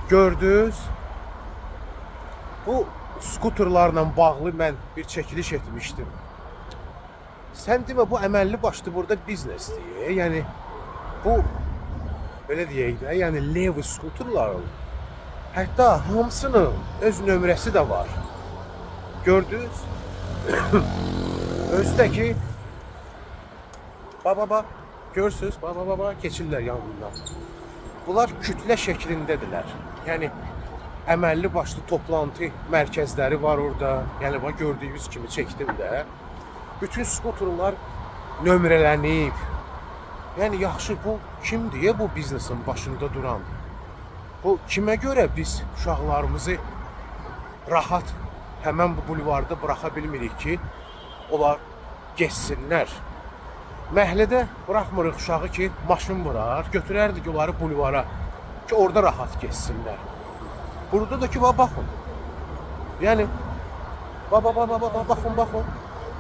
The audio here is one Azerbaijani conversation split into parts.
Gördünüz? Bu skuterlarla bağlı mən bir çəkiliş etmişdim. Sən demə, bu əməlli başlı burada biznesdir. Yəni bu belə deyək də, yəni Levi skuterların hətta hamısının öz nömrəsi də var. Gördünüz? Özdəki baba görürsüz, baba keçirlər yanından. Bunlar kütlə şəklindədirlər. Yəni əməlli başlı toplantı mərkəzləri var orada. Yəni bax gördüyünüz kimi çəkdim də. Bütün skuterlar nömrələnib. Yəni yaxşı, bu kimdir bu biznesin başında duran? Bu kimə görə biz uşaqlarımızı rahat həmən bu bulvarda buraxa bilmirik ki, onlar geçsinlər. Məhəllədə buraxmırıq uşağı ki, maşın vurar, götürərdik onları bulvara ki, orada rahat geçsinlər. Burada da ki, baxın. Yəni, baxın.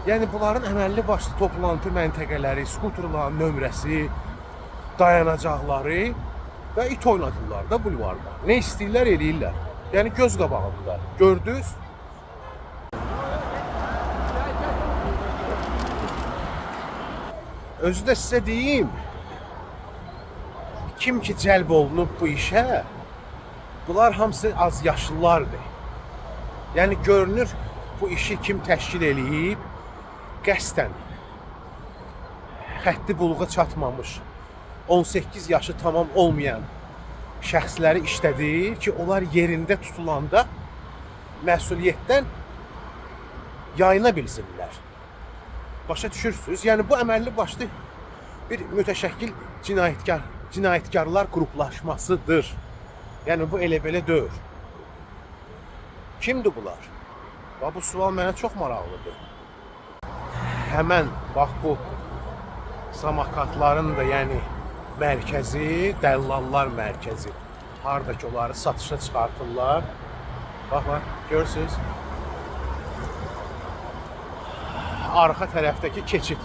Yəni, bunların əməlli başlı toplantı məntəqələri, skuterların nömrəsi, dayanacaqları və it oynadırlar da bulvarda. Nə istəyirlər, eləyirlər. Yəni, göz qabağında. Gördünüz? Özü də sizə deyim, kim ki cəlb olunub bu işə, bunlar hamısı az yaşlılardır. Yəni görünür, bu işi kim təşkil eləyib, qəsdən xətti buluğa çatmamış, 18 yaşı tamam olmayan şəxsləri işlədir ki, onlar yerində tutulanda məsuliyyətdən yayına bilsinlər. Başa düşürsünüz? Yəni bu əməlli başlı bir mütəşəkkil cinayətkarlar qruplaşmasıdır. Yəni bu elə belə deyil. Kimdir bunlar? Bax, bu sual mənə çox maraqlıdır. Həmən bax bu samakatların da yəni mərkəzi, dəllallar mərkəzi. Hardakı onları satışa çıxartırlar. Bax, görürsünüz? Arxa tərəfdəki keçid,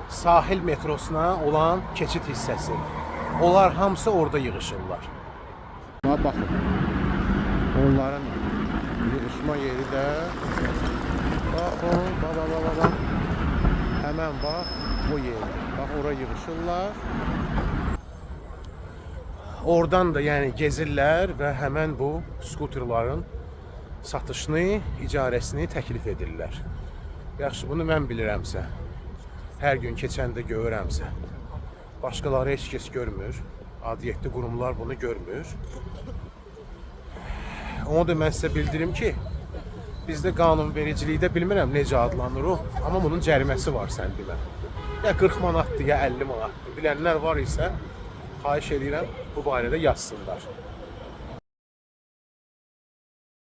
sahil metrosuna olan keçid hissəsi. Onlar hamısı orada yığışırlar. Baxın, onların yığışma yeri də, baxın, həmən bax, bu yeri. Bax, ora yığışırlar. Oradan da yəni gezirlər və həmən bu skuterların satışını, icarəsini təklif edirlər. Yaxşı, bunu mən bilirəmsə, hər gün keçəndə görürəmsə, başqaları heç kəs görmür, adiyyətli qurumlar bunu görmür. Onu da mən sizə bildirim ki, bizdə qanunvericilikdə bilmirəm necə adlanır o, amma bunun cəriməsi var sən demə. Ya 40 manatdır, ya 50 manatdır. Bilənlər var isə, xahiş edirəm, bu barədə yazsınlar.